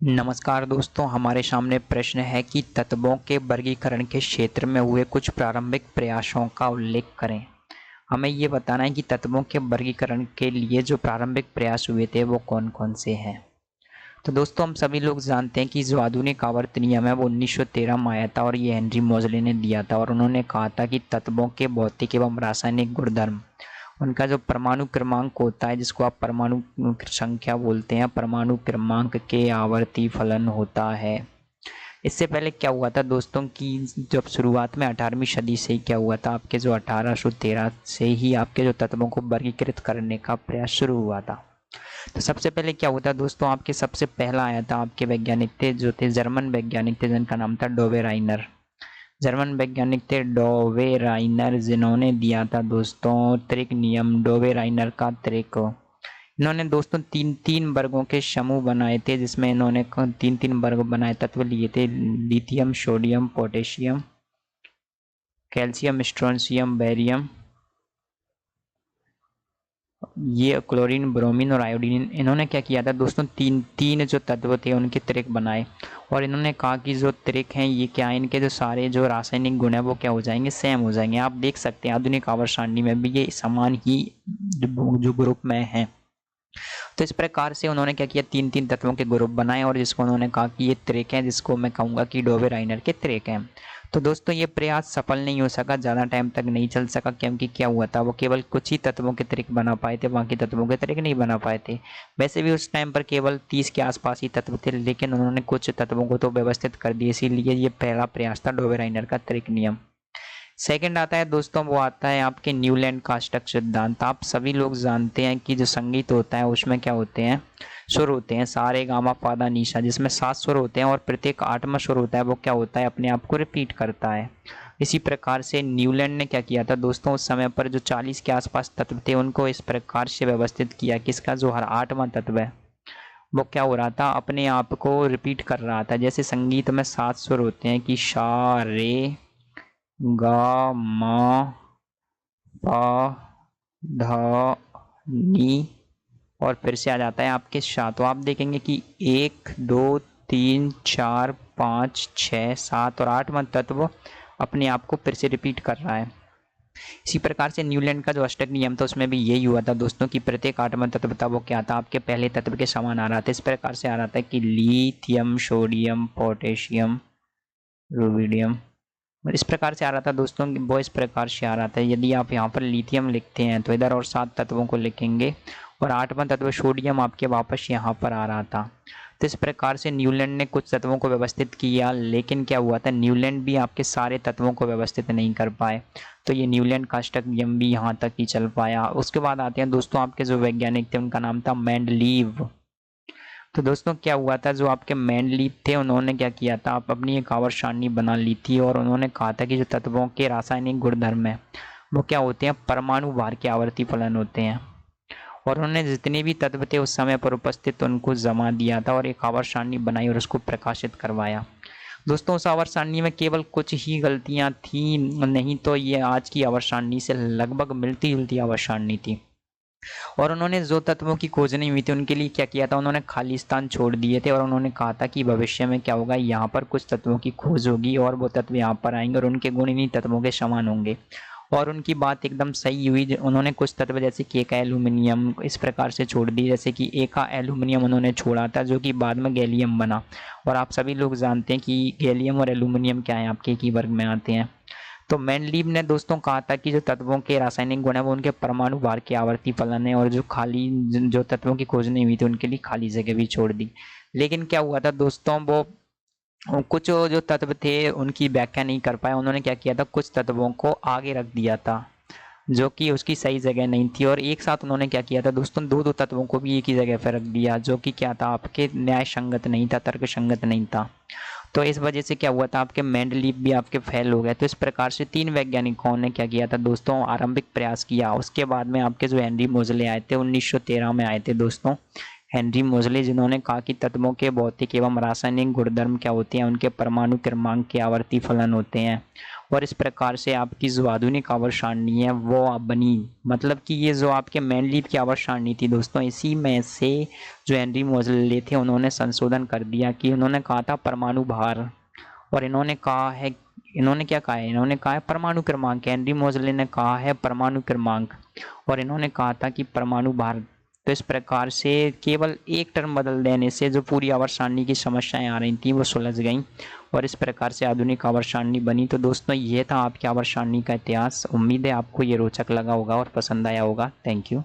नमस्कार दोस्तों, हमारे सामने प्रश्न है कि तत्वों के वर्गीकरण के क्षेत्र में हुए कुछ प्रारंभिक प्रयासों का उल्लेख करें। हमें ये बताना है कि तत्वों के वर्गीकरण के लिए जो प्रारंभिक प्रयास हुए थे वो कौन-कौन से हैं। तो दोस्तों, हम सभी लोग जानते हैं कि जो आधुनिक आवर्त नियम है वो 1913 में आया था और ये हेनरी मोज़ले ने दिया था और उन्होंने कहा था कि तत्वों के भौतिक एवं रासायनिक गुणधर्म, उनका जो परमाणु क्रमांक होता है जिसको आप परमाणु संख्या बोलते हैं, परमाणु क्रमांक के आवर्ती फलन होता है। इससे पहले क्या हुआ था दोस्तों कि जब शुरुआत में 18वीं सदी से ही क्या हुआ था, आपके जो 1813 से ही आपके जो तत्वों को वर्गीकृत करने का प्रयास शुरू हुआ था। तो सबसे पहले क्या हुआ था दोस्तों, आपके सबसे पहला आया था, आपके वैज्ञानिक थे जो थे जर्मन वैज्ञानिक थे जिनका नाम था डोवे राइनर। जर्मन वैज्ञानिक थे डोवे राइनर, जिन्होंने दिया था दोस्तों त्रिक नियम, डोवे राइनर का त्रिक। इन्होंने दोस्तों तीन तीन वर्गों के समूह बनाए थे जिसमें इन्होंने तीन तीन वर्ग बनाए, तत्व लिए थे lithium, sodium, potassium, calcium, strontium, barium, ये क्लोरीन, ब्रोमीन और आयोडीन। इन्होंने क्या किया था दोस्तों, तीन तीन जो तत्व थे उनके त्रिक बनाए और इन्होंने कहा कि जो त्रिक हैं ये क्या है, इनके जो सारे जो रासायनिक गुण है वो क्या हो जाएंगे, सेम हो जाएंगे। आप देख सकते हैं आधुनिक आवर्त सारणी में भी ये समान ही जो ग्रुप में है। तो इस प्रकार से उन्होंने क्या किया, तीन तीन तत्वों के ग्रुप बनाए और जिसको उन्होंने कहा कि ये त्रिक हैं, जिसको मैं कहूँगा कि डोवे राइनर के त्रिक हैं। तो दोस्तों ये प्रयास सफल नहीं हो सका, ज़्यादा टाइम तक नहीं चल सका, क्योंकि क्या हुआ था वो केवल कुछ ही तत्वों के त्रिक बना पाए थे, बाकी तत्वों के त्रिक नहीं बना पाए थे। वैसे भी उस टाइम पर केवल 30 के आसपास ही तत्व थे, लेकिन उन्होंने कुछ तत्वों को तो व्यवस्थित कर दिया, इसीलिए ये पहला प्रयास था डोवे राइनर का त्रिक नियम। सेकंड आता है दोस्तों, वो आता है आपके न्यूलैंड का अष्टक सिद्धांत। आप सभी लोग जानते हैं कि जो संगीत होता है उसमें क्या होते हैं, सुर होते हैं, सारे गामा पादा नीसा, जिसमें 7 सुर होते हैं और प्रत्येक 8वां सुर होता है वो क्या होता है, अपने आप को रिपीट करता है। इसी प्रकार से न्यूलैंड ने क्या किया था दोस्तों, उस समय पर जो 40 के आसपास तत्व थे उनको इस प्रकार से व्यवस्थित किया कि इसका जो हर 8वां तत्व है वो क्या हो रहा था, अपने आप को रिपीट कर रहा था। जैसे संगीत में 7 सुर होते हैं कि सा रे गा मा पा धा नी और फिर से आ जाता है आपके शा। तो आप देखेंगे कि 1 2 3 4 5 6 7 और 8वां तत्व अपने आप को फिर से रिपीट कर रहा है। इसी प्रकार से न्यूलैंड का जो अष्टक नियम था उसमें भी यही हुआ था दोस्तों कि प्रत्येक 8वां तत्व था वो क्या था, आपके पहले तत्व के समान आ रहा था। इस प्रकार से आ रहा था कि लिथियम, सोडियम, पोटेशियम, रुबिडियम, इस प्रकार से आ रहा था दोस्तों, वो इस प्रकार से आ रहा था। यदि आप यहाँ पर लिथियम लिखते हैं तो इधर और 7 तत्वों को लिखेंगे और 8वां तत्व सोडियम आपके वापस यहाँ पर आ रहा था। तो इस प्रकार से न्यूलैंड ने कुछ तत्वों को व्यवस्थित किया, लेकिन क्या हुआ था, न्यूलैंड भी आपके सारे तत्वों को व्यवस्थित नहीं कर पाए। तो ये न्यूलैंड का अष्टक नियम भी यहाँ तक ही चल पाया। उसके बाद आते हैं दोस्तों आपके जो वैज्ञानिक थे उनका नाम था मेंडलीव। तो दोस्तों क्या हुआ था, जो आपके मेंडलीव थे उन्होंने क्या किया था, आप अपनी एक आवर्त सारणी बना ली थी और उन्होंने कहा था कि जो तत्वों के रासायनिक गुणधर्म है वो क्या होते हैं, परमाणु भार के आवर्ती फलन होते हैं। और उन्होंने जितने भी तत्व थे उस समय पर उपस्थित उनको जमा दिया था और एक आवर्त सारणी बनाई और उसको प्रकाशित करवाया। दोस्तों उस आवर्त सारणी में केवल कुछ ही गलतियां थी, नहीं तो ये आज की आवर्त सारणी से लगभग मिलती जुलती आवर्त सारणी थी। और उन्होंने जो तत्वों की खोज नहीं हुई थी उनके लिए क्या किया था, उन्होंने खाली स्थान छोड़ दिए थे और उन्होंने कहा था कि भविष्य में क्या होगा, यहाँ पर कुछ तत्वों की खोज होगी और वो तत्व यहाँ पर आएंगे और उनके गुण इन्हीं तत्वों के समान होंगे। और उनकी बात एकदम सही हुई। उन्होंने कुछ तत्व जैसे कि का एल्यूमिनियम इस प्रकार से छोड़ दी, जैसे कि का एल्यूमिनियम उन्होंने छोड़ा था जो कि बाद में गैलियम बना। और आप सभी लोग जानते हैं कि गैलियम और एल्यूमिनियम क्या है, आपके एक ही वर्ग में आते हैं। तो मेंडलीव ने दोस्तों कहा था कि जो तत्वों के रासायनिक गुण है वो उनके परमाणु भार के आवर्ती फलन है और जो खाली जो तत्वों की खोज नहीं हुई थी उनके लिए खाली जगह भी छोड़ दी। लेकिन क्या हुआ था दोस्तों, वो कुछ जो तत्व थे उनकी व्याख्या नहीं कर पाए। उन्होंने क्या किया था, कुछ तत्वों को आगे रख दिया था जो कि उसकी सही जगह नहीं थी और एक साथ उन्होंने क्या किया था दोस्तों, दो दो तत्वों को भी एक ही जगह पर रख दिया जो कि क्या था, आपके न्याय संगत नहीं था, तर्क संगत नहीं था। तो इस वजह से क्या हुआ था, आपके मेंडलीव भी आपके फेल हो गए। तो इस प्रकार से 3 वैज्ञानिकों ने क्या किया था दोस्तों, आरंभिक प्रयास किया। उसके बाद में आपके जो हेनरी मोज़ले आए थे 1913 में आए थे दोस्तों, हेनरी मोज़ले, जिन्होंने कहा कि तत्वों के भौतिक एवं रासायनिक गुणधर्म क्या होते हैं, उनके परमाणु क्रमांक के आवर्ती फलन होते हैं और इस प्रकार से आपकी जो आधुनिक आवर्त सारणी है वो अब बनी। मतलब कि ये जो आपके मेंडलीव की आवर्त सारणी थी दोस्तों, इसी में से जो हेनरी मोज़ले थे उन्होंने संशोधन कर दिया कि उन्होंने कहा था परमाणु भार, और इन्होंने क्या कहा है, इन्होंने कहा है परमाणु क्रमांक। हेनरी मोज़ले ने कहा है परमाणु क्रमांक, और इन्होंने कहा था कि परमाणु भार। तो इस प्रकार से केवल एक टर्म बदल देने से जो पूरी आवर्त सारणी की समस्याएं आ रही थी वो सुलझ गईं, और इस प्रकार से आधुनिक आवर्त सारणी बनी। तो दोस्तों ये था आपकी आवर्त सारणी का इतिहास। उम्मीद है आपको ये रोचक लगा होगा और पसंद आया होगा। Thank you.